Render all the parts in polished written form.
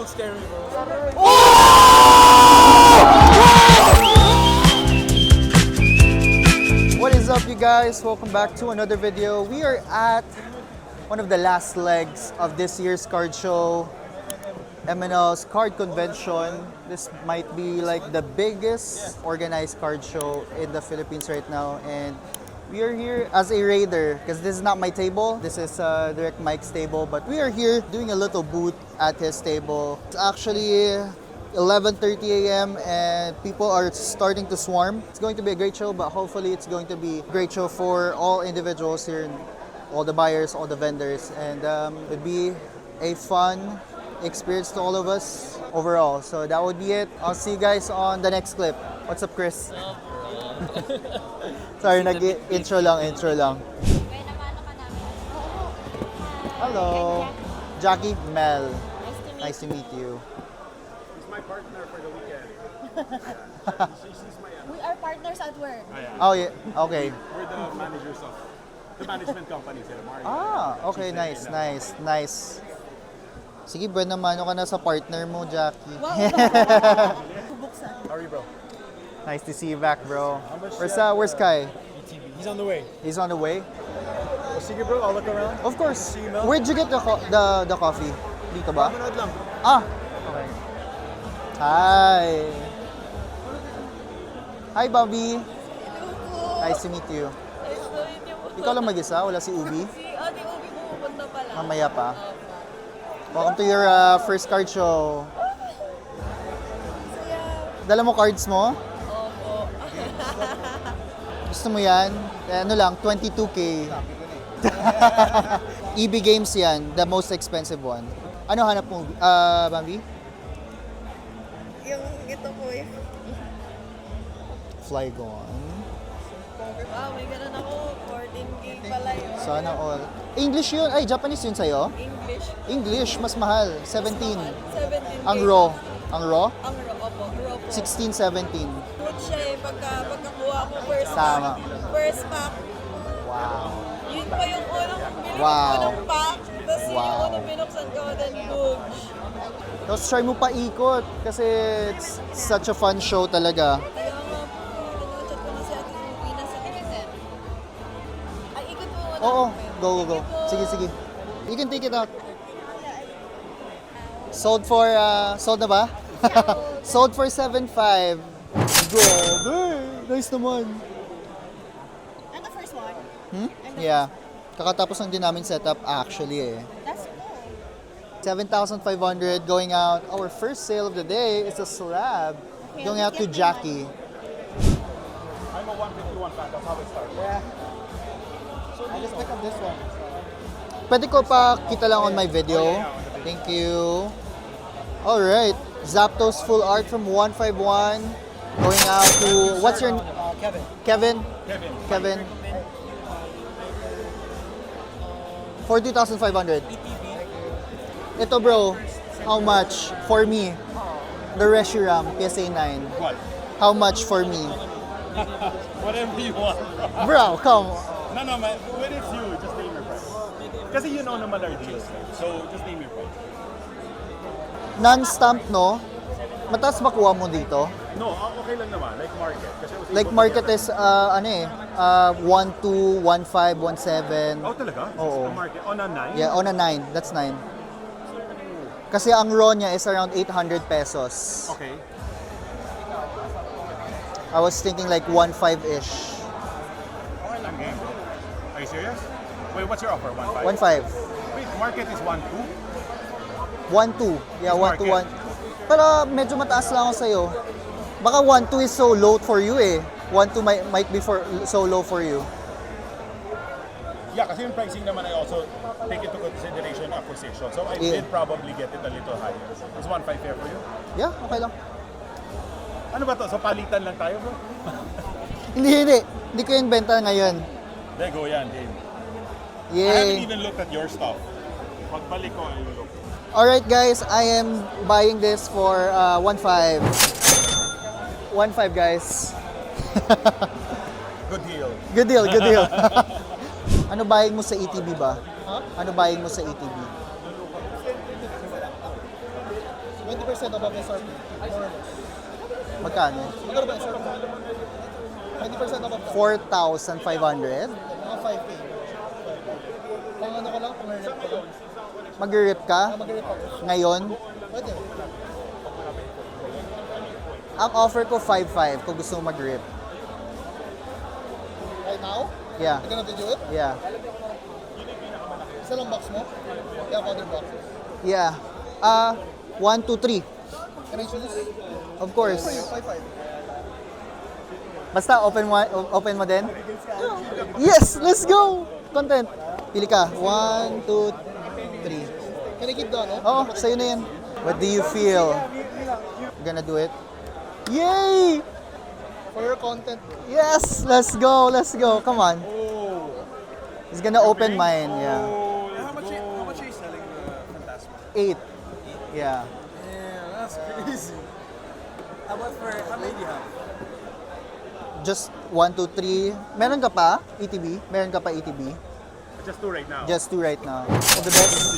Don't scare me, bro. What is up, you guys? Welcome back to another video. We are at one of the last legs of this year's card show, Mnl's Card Convention. This might be like the biggest organized card show in the Philippines right now, and we are here as a raider because this is not my table. This is Direct Mike's table, but we are here doing a little booth at his table. It's actually 11:30 a.m. and people are starting to swarm. It's going to be a great show, but hopefully it's going to be a great show for all individuals here, all the buyers, all the vendors, and it'd be a fun experience to all of us overall. So that would be it. I'll see you guys on the next clip. What's up, Chris? Sorry, intro lang. Hello. Jackie, Mel. Nice to meet you. He's my partner for the weekend. She's my We are partners at work. Oh, yeah. Okay. We're the managers of the management company, Sir Mario. Okay. Nice. Sige, buwan naman ka na sa partner mo, Jackie. Wow. Bubuksan. How are you, bro? Nice to see you back, bro. Where's Kai? He's on the way. He's on the way? Well, sige, bro. I'll look around. Of course. See you, Mel. Where'd you get the coffee? Dito ba? Promenade lang. Okay. Hi. Hi, Bobby. Nice to meet you. Ikaw lang mag-isa? Wala si Ubi? Si Ubi pupunta pa lang. Mamaya pa. Welcome to your first card show. Dala mo cards mo? Opo. Gusto mo yan? Ano lang, 22K. EB Games yan, the most expensive one. Ano hanap mo, Bambi? Yung ito po eh. Flygon. Wow, may ganun ako. 14K pala yun. Sana all. English yun? Ay, Japanese yun sa'yo? English. Mas mahal. 17. 17K. Ang raw? Ang raw? Ang raw po. 16, 17. Good siya eh. Pagkakuha ko first Tama. pack. First pack. Wow. Yun pa yung unang binuksan Wow. ko ng pack. Tapos yun Wow. yung unang binuksan ko. Then goods. Tapos try mo pa ikot kasi it's such a fun show talaga. Kaya nga po. Tinachat ko na si Ate Ruby na sa Citizen. Ay, ikot mo muna. Oo, go. Sige. You can take it out. Sold na ba? Sold for 7.5. Grabe! Nice naman. And the first one? Yeah. Kakatapos lang din namin setup actually eh. That's cool. 7,500 going out. Our first sale of the day is a slab. Going out to Jackie. I'm a 151 fan. That's how it starts. Yeah. So I just pick up this one. Pwede ko pa kita lang on my video. Thank you. Alright. Zapdos full art from 151. Going out to, what's your, Kevin? Kevin. 40,500. Ito bro, how much for me? The Reshiram PSA 9. What? How much for me? Whatever you want. Bro, come. No, man. When it's you, just name your price. Kasi you know naman our deals. So, just name your price. Non-stamp, no? Mataas ba kuha mo dito? No, okay lang naman. Like market. Kasi I was able Like to market get- is, 1.2, 1.5, 1.7. Oh, talaga? Oo. Ang market. On a 9? Yeah, on a 9. That's 9. Kasi ang raw niya is around 800 pesos. Okay. I was thinking like 1.5-ish. Okay lang, game. Are you serious? Wait, what's your offer? 1.5? 1.5. Wait, market is 1.2? 1.2. Yeah, It's 1 to market. 1. Pero medyo mataas lang ako sa'yo. Baka 1.2 is so low for you eh. 1.2 might be so low for you. Yeah, kasi yung pricing naman I also take into consideration acquisition. So I Yeah. did probably get it a little higher. Is 1.5 fair for you? Yeah, okay lang. Ano ba to? So palitan lang tayo, bro? Hindi. Hindi ko yung benta ngayon. There go yan, game. I haven't Yay. even looked at your stuff. Pagbalik ko, I will look. Alright guys, I am buying this for 1.5. 1.5 guys. Good deal. Good deal, good deal. Ano buying mo sa ETB ba? Ano buying mo sa ETB? 20% above SRP. More or less. Magkano? Magkano ba SRP? 20% above. 4,500. Mga 5K. Pang ano ko lang, pang rep ko lang. Mag-rip ka Mag-rep ako. ngayon. Pwede. Ang offer ko 5,500 kung gusto mo mag-rip. Right now? Yeah. You're gonna do it? Yeah. Isa lang box mo? Yeah, other boxes. Yeah. 1, 2, 3. Can I choose? Of course. 5-5. Basta open mo din? Yes! Let's go! Content. Pili ka. 1, 2, 3. Can I keep the ano? Oo, sa'yo na yan. What do you feel? Gonna do it? Yay! For your content. Yes! Let's go! Let's go! Come on. He's gonna open mine. Yeah. How much are you selling the Phantasma? 8. Yeah. Damn, that's crazy. How about for, how many do you have? Just 1, 2, 3. Meron ka pa? ETB? Meron ka pa ETB? Just 2 right now. Just 2 right now. All the best.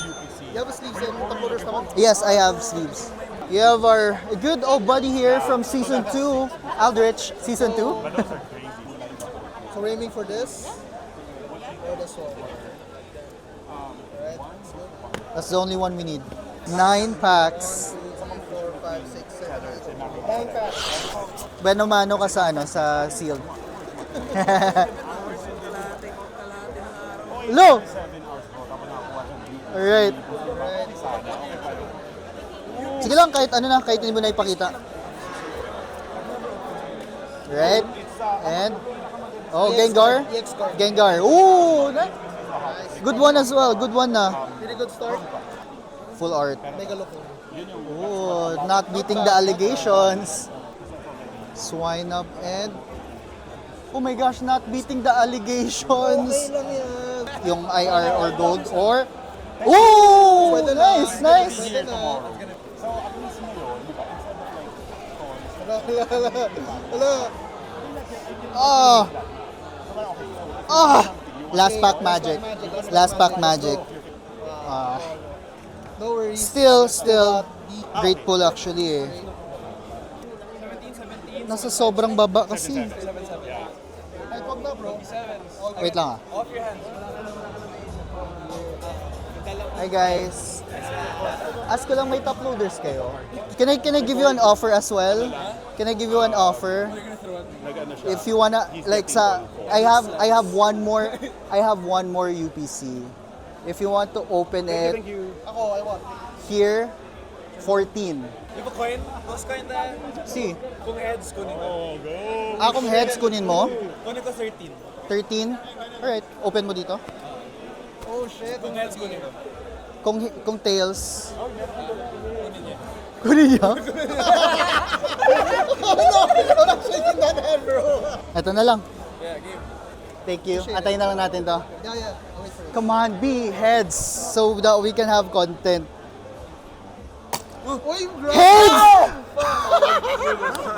You have a sleeves and tumblers naman. Yes, I have sleeves. We have our good old buddy here from Season 2. Aldrich, Season 2. But those are crazy. So we're aiming for this. Or this one. Alright. That's good. That's the only one we need. 9 packs. 4, 5, 6, 7, 8. 9 packs. Bueno mano ka sa, ano, sa sealed. Lo! Alright. Sige lang, kahit ano na, kahit hindi mo na ipakita. Right? And, oh, Gengar? EX card. Gengar. Ooh! Good one as well, good one na. Really good start. Full art. Mega loco. Ooh, not beating the allegations. Swine up and... Oh my gosh, not beating the allegations. Okay lang yan. Yung IR or gold or... Ooh! Pwede na. Nice, nice! Pwede na. So at least ngayon, di ba, instead of like toys, Wala. Ah! Ah! Last pack magic. Last pack magic. Ah. No worries. Still great pull actually eh. Nasa sobrang baba kasi. Ay, wag na bro. Wait lang ah. Hi guys. Ask ko lang, may top loaders kayo. Can I give you an offer as well? Can I give you an offer? If you wanna like sa I have one more UPC. If you want to open it Ako, I want. here 14. You have a coin? Boss coin na. See. Kung heads, kunin mo. Akong heads kunin mo. Kunin ko 13. 13. Alright, open mo dito. Oh shit. Kung heads, kunin mo. Kung tails. Kunin niya? I'm not shaking that hand, bro. Ito na lang. Yeah, game. Thank you. Antayin na lang natin to. Yeah. I'll wait for you. Come on, be heads so that we can have content. Uy, bro. Heads!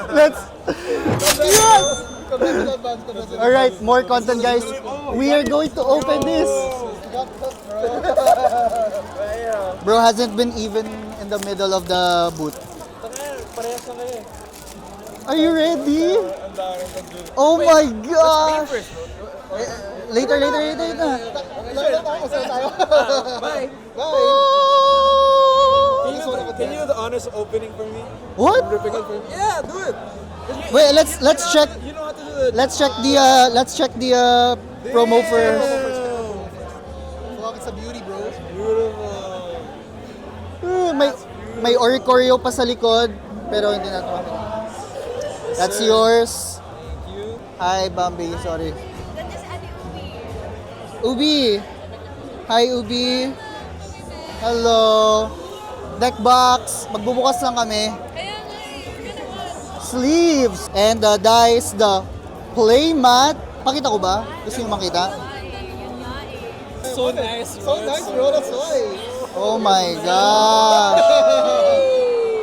Let's... Yes! Congrats in advance. Congrats in Alright, more content guys. We are going to open this. advance. Bro hasn't been even in the middle of the booth. Parehas na kayo eh. Are you ready? Ang dami mag-do. Oh my gosh! First, Later na. Lalo tayo. Masaya tayo. bye. Bye. Can you do the honest opening for me? What? Ripping it for me? Yeah, do it. Wait, let's check. You know how to do it. Let's check the promo first. Fuck, it's a beauty, bro. Beautiful. May Oricorio pa sa likod, pero hindi na to. That's yours. Thank you. Hi, Bambi. Sorry. Nandiyan si Ate Ubi. Ubi. Hi, Ubi. Hello. Deck box. Magbubukas lang kami. Kaya nga eh, ganawan. Sleeves. And the dice, the play mat. Pakita ko ba? Gusto niyo makita? Yun nga eh. So nice, bro. So nice, bro. That's why. Oh my gosh.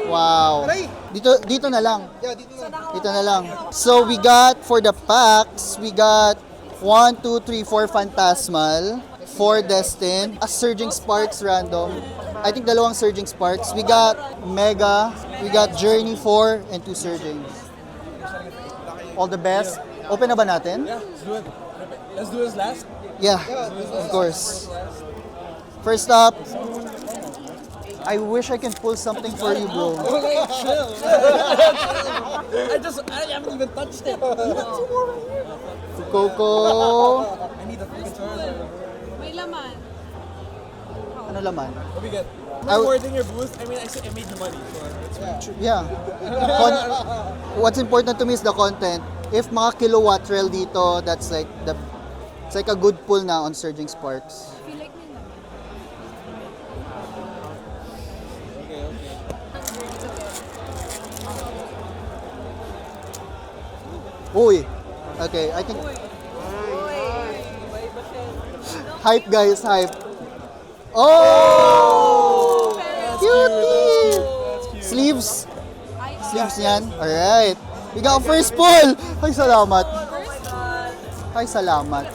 Wow. Aray! Dito na lang. Yeah, dito na. Dito na lang. So we got, for the packs, we got 1, 2, 3, 4 Phantasmal, 4 Destined, a Surging Sparks random, I think dalawang Surging Sparks. We got Mega, we got Journey 4, and 2 Surgings. All the best. Open na ba natin? Yeah, let's do it. Let's do this last. Yeah, of course. First up, I wish I can pull something for you, bro. Okay, chill. I haven't even touched it. Coco. I need the freaking Charizard. May laman. Ano laman? What we get? I w- Recording your booth. I mean, I made the money. So it's Yeah. What's important to me is the content. If mga kilowatt trail dito, that's like it's like a good pull na on Surging Sparks. I feel like may laman. Uy. Okay, I think hype guys, hype. Oh! Cutie! Sleeves. Sleeves niyan. Alright. We got first pull. Ay, salamat. Ay, salamat.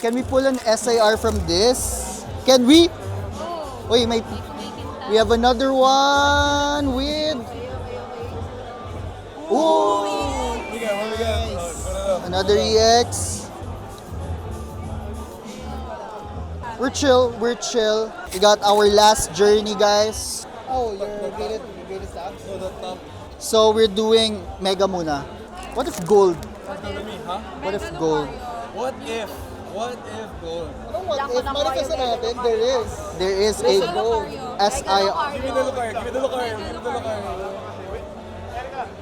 Can we pull an SIR from this? Can we? Uy, we have another one with... Ooh! what we got? Another EX. We're chill. We got our last journey, guys. Oh, your greatest app? So the top. So we're doing Mega muna. What if gold? To me, huh? What if gold? What if? What if gold? Anong what if? Manifest na natin, there is. There is a Gold. SI. Give me the Lucario. Give me the Lucario. Give me the Lucario.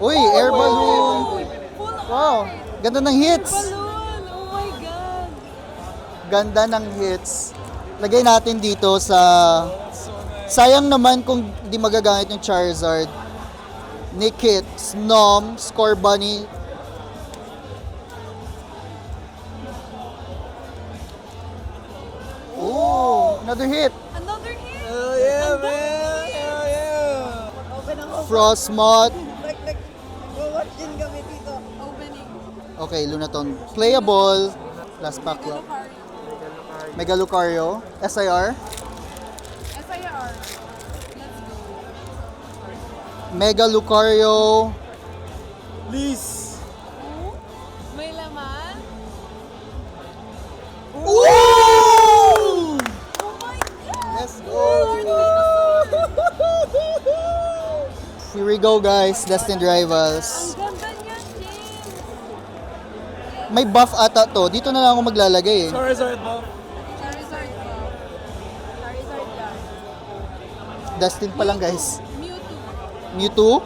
Uy, air balloon. Wow, ganda ng hits. Balloon! Oh my God! Ganda ng hits. Lagay natin dito sa... Sayang naman kung di magagamit yung Charizard. Nickit, Snom, Score Bunny. Ooh, another hit. Another hit! Hell yeah, man! Hell yeah! Open ang open. Frostmoth. Nag-watch din kami dito. Opening. Okay, Lunaton. Playable. Last pack lock. Lucario. Mega Lucario. SIR. SIR. Let's go. Mega Lucario. Please! May laman? Ooh! Oh my God! Let's go! Here we go, guys. Destined Rivals. Ang ganda niya, James! May buff ata to. Dito na lang ako maglalagay eh. Charizard buff. Charizard ba? Charizard lang. Destined pa lang, guys. Mewtwo. Mewtwo.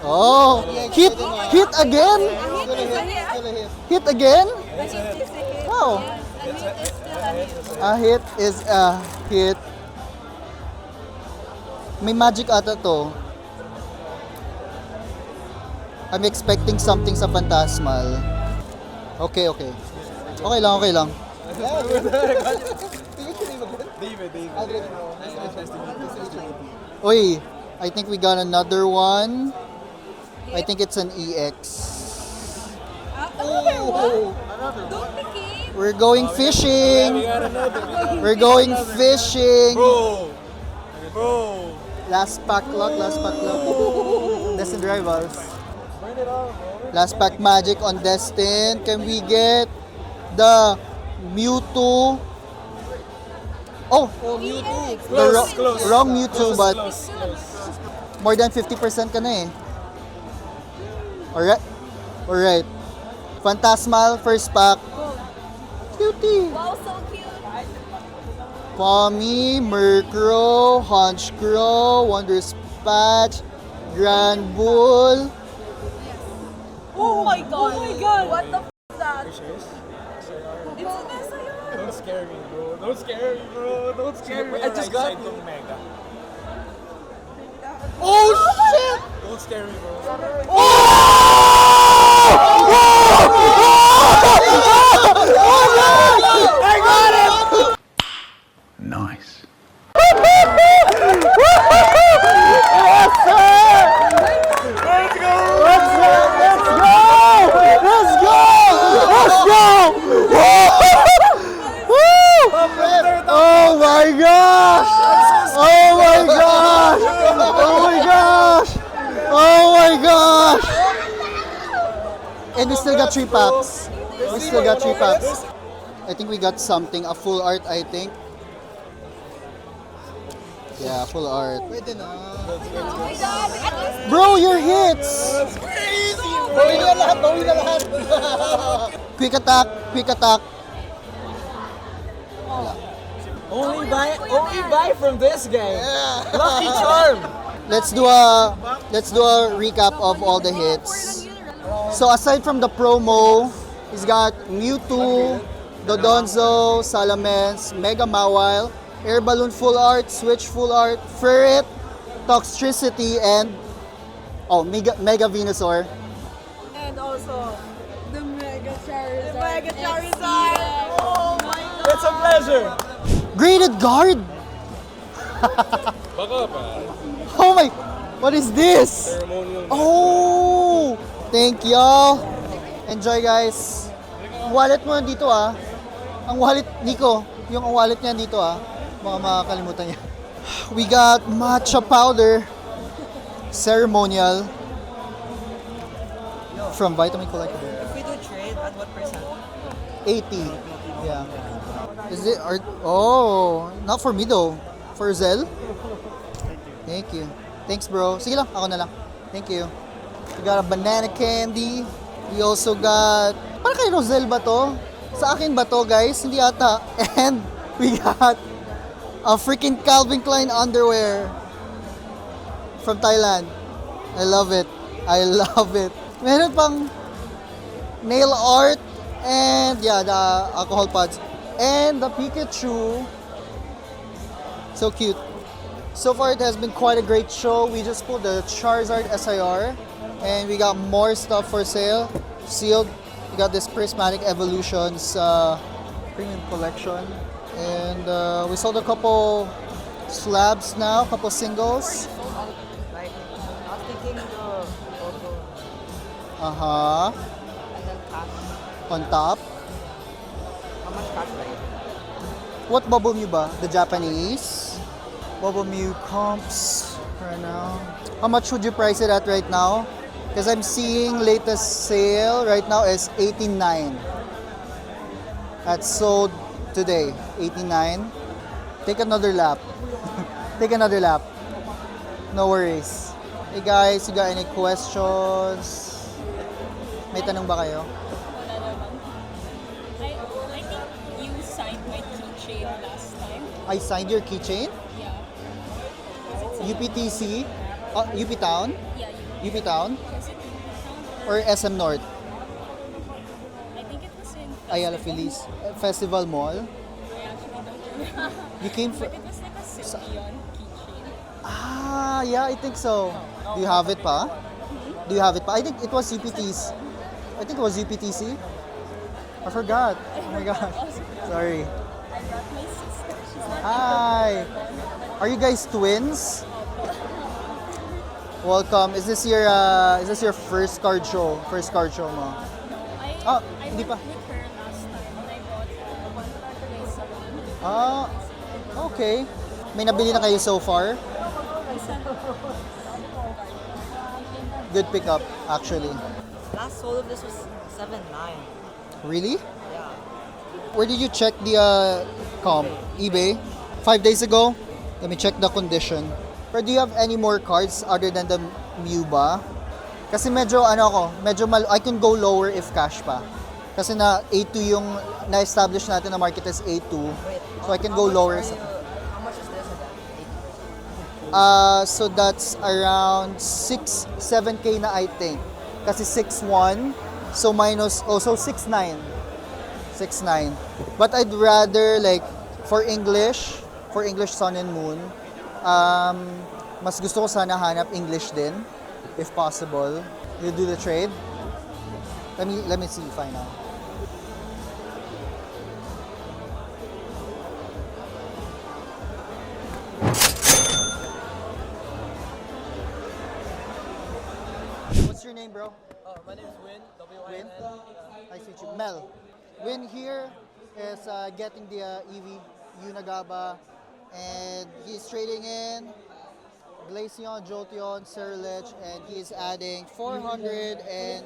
Oh! Hit! Hit again! A hit is a hit. Hit again? A hit is a hit. Wow. Yes, a hit is still a hit. A hit is a hit. May magic ata to. I'm expecting something sa Phantasmal. Okay, okay. Okay lang, okay lang. David. Uy, I think we got another one. I think it's an EX. Another one? Don't be king. We're going fishing. We got another. We're going fishing. Bro. Last pack lock, last pack lock. Destined Rivals. Burn it off, bro. Last pack magic on Destin. Can we get the Mewtwo? Oh, EX. the Close. wrong Mewtwo, but Close. more than 50% ka na eh. Alright. Alright. Phantasmal, first pack. Cutie. Wow, so cute. Pommy, Murkrow, Honchkrow, Wondrous Patch, Grand Bull. Oh my God. Oh my God. What the f*** is that? Are you serious? It's an SIR. Don't scare me, bro. Don't scare me, bro. Don't scare me. I just got you. Mega. Oh shit! Don't scare me, bro. I got it! Nice. Yes, sir! Let's go! Let's go! Let's go! Let's go! Woo! Oh my God! we still got 3 packs. We still got 3 packs. I think we got something, a full art, I think. Yeah, full art. Pwede na. Oh my God! At least Bro, your hits! Bawi na lahat, bawi na lahat. Quick attack, quick attack. Only buy from this guy. Lucky charm. Let's do a recap of all the hits. So aside from the promo, he's got Mewtwo, Dodonzo, Salamence, Mega Mawile, Air Balloon full art, Switch full art, Ferret, Toxtricity, and Mega Venusaur. and also the Mega Charizard. The Mega Charizard! Oh my God! It's a pleasure. Graded guard. Oh my! What is this? Oh! Thank y'all. Enjoy guys. Ang wallet mo nandito ah. Ang wallet, Nico, yung ang wallet niya dito ah. Baka makakalimutan niya. We got matcha powder. Ceremonial. From Vitamin Collectible. If we do trade, at what percent? 80. Yeah. Is it art? Oh, not for me though. For Zell. Thank you. Thanks, bro. Sige lang, ako na lang. Thank you. We got a banana candy. We also got... Parang kay Rosel ba to? Sa akin ba to, guys? Hindi ata. And we got a freaking Calvin Klein underwear from Thailand. I love it. I love it. Meron pang nail art and yeah, the alcohol pods. And the Pikachu. So cute. So far, it has been quite a great show. We just pulled the Charizard SIR, and we got more stuff for sale. Sealed. We got this Prismatic Evolutions premium collection, and we sold a couple slabs now, couple singles. Like, I was thinking the logo And then cash. on top. How much cash like? What Bubble Mew ba? The Japanese? Bubble Mew comps right now. How much would you price it at right now? Because I'm seeing latest sale right now is 89. That's sold today, 89. Take another lap. Take another lap. No worries. Hey guys, you got any questions? May tanong ba kayo? I think you signed my keychain last time. I signed your keychain? Yeah. UPTC? UP Town? Yeah, UP Town? was it Or SM North? I think it was in Ayala Feliz Festival Mall? I actually don't know. You came But from... it was like a Symbion keychain. Ah, yeah, I think so. Do you have it pa? Do you have it pa? I think it was UPTC. I think it was UPTC. I forgot. Oh my gosh. Sorry. I brought my sister. She's not Hi. Are you guys twins? Welcome. Is this your first card show? First card show mo? I hindi pa. went with her last time and I bought one card for my son. Ah, okay. May nabili na kayo so far? My son Good pickup, actually. Last sold of this was 7.9. Really? Yeah. Where did you check the comp? eBay? 5 days ago? Let me check the condition. But do you have any more cards other than the Mew ba? Kasi medyo I can go lower if cash pa. Kasi na A2 yung na-establish natin na market is A2. So I can go lower. How much is this again? So that's around 7K na I think. Kasi 6.1. So minus also 6.9. 6.9. But I'd rather like for English Sun and Moon, mas gusto ko sana hanap English din if possible. You do the trade. Let me see if I know. What's your name, bro? My name is Win. Win? W-I-N. Nice to meet you. Mel. Win here is getting the EV Unagaba, and he's trading in Glaceon, Jolteon, Ceruledge, and he's adding 400 and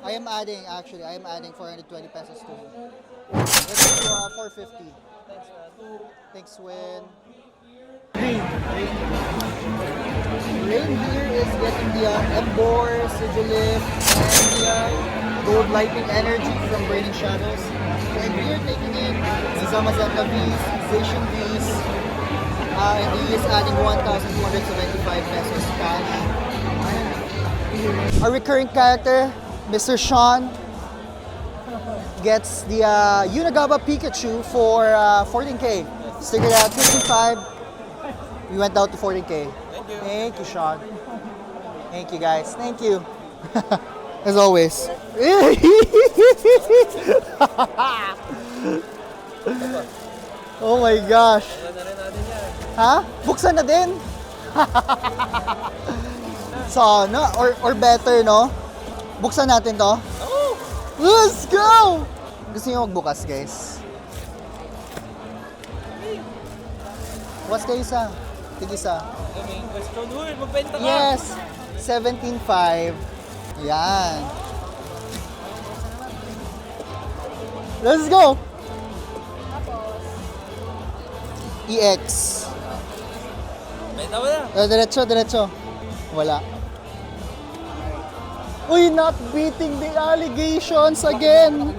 I am adding, actually. I am adding 420 pesos to him. Let's do 450. Thanks, Win. Rain here is getting the Embor, Sigilif, and the Gold Lightning Energy from Burning Shadows. And we are taking in Zamazanta V's, Zation V's, and he is adding 1,275 pesos cash. Our recurring character, Mr. Sean, gets the Unagaba Pikachu for 14K. Stickered at 55. We went down to 14K. Thank you, Sean. Thank you, guys. Thank you. As always. Oh my gosh. Ha? Buksan na din? Sana. Or better, no? Buksan natin to. Let's go! Gusto niyo magbukas, guys? Bukas kayo isa. Tig-isa. Question, uy, magbenta ka! Yes! 17.5. Ayan. Let's go! EX. Benta mo na! Diretso. Wala. Uy, not beating the allegations again.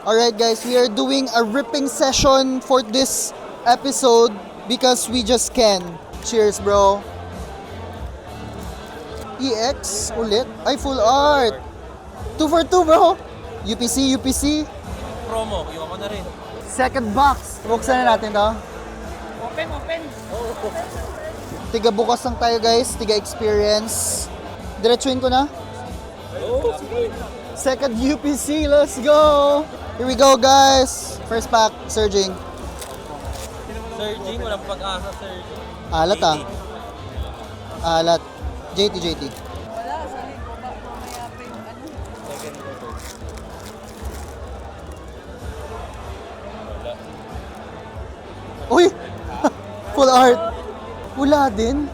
Alright guys, we are doing a ripping session for this episode because we just can. Cheers, bro. EX ulit. Ay, full art. 2 for 2, bro. UPC. Promo, iwan ko na rin. Second box. Buksan na natin to. Open. Tiga bukas lang tayo, guys. Tiga experience. Diretsuin ko na. Oh, Second UPC. Let's go. Here we go, guys. First pack, surging. Surging, walang pag-asa, surging. Alat ah. Alat. JT. Wala, sa ligo ba? Mamaya pa yung ano. Second ko to. Uy! Full art. Wala din.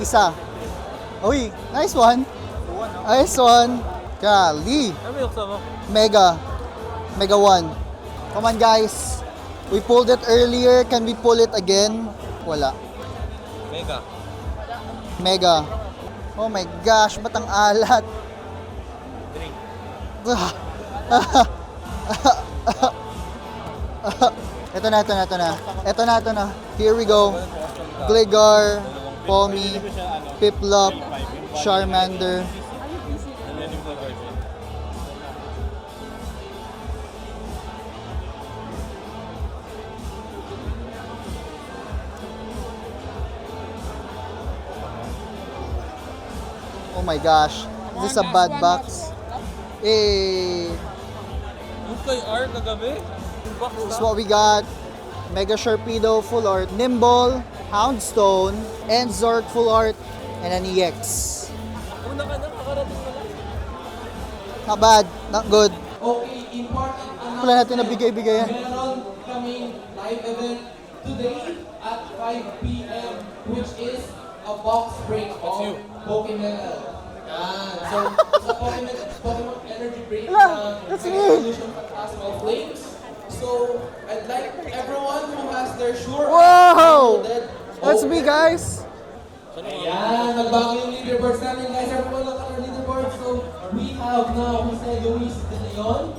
Isa. Uy, nice one. Nice one. Kali. Ano yung mo? Mega 1. Come on, guys. We pulled it earlier. Can we pull it again? Wala. Mega. Oh my gosh, ba't ang alat? Drink. Ito na. Here we go. Gligar, Pommy, Piplup, Charmander. Oh my gosh. Is this a bad box? Eh, Yung kay R kagabi? Yung box this is lang? what we got. Mega Sharpedo full art, Nimble, Houndstone, and Zork full art, and an EX. Una ka na, kakarating na lang. Not bad, not good. Okay, important Wala natin nabigay-bigay yan. meron kaming live event today at 5 p.m. which is a box break of Pokémon. So, sa Pokemon Energy Break, That's me. Evolution Phantasmal Flames. So, I'd like everyone who has their Xure Whoa! downloaded, That's me, open. guys. Ayan, nagbago yung leaderboards namin guys. Everyone look at our leaderboard. So, we have now Jose Luis De Leon,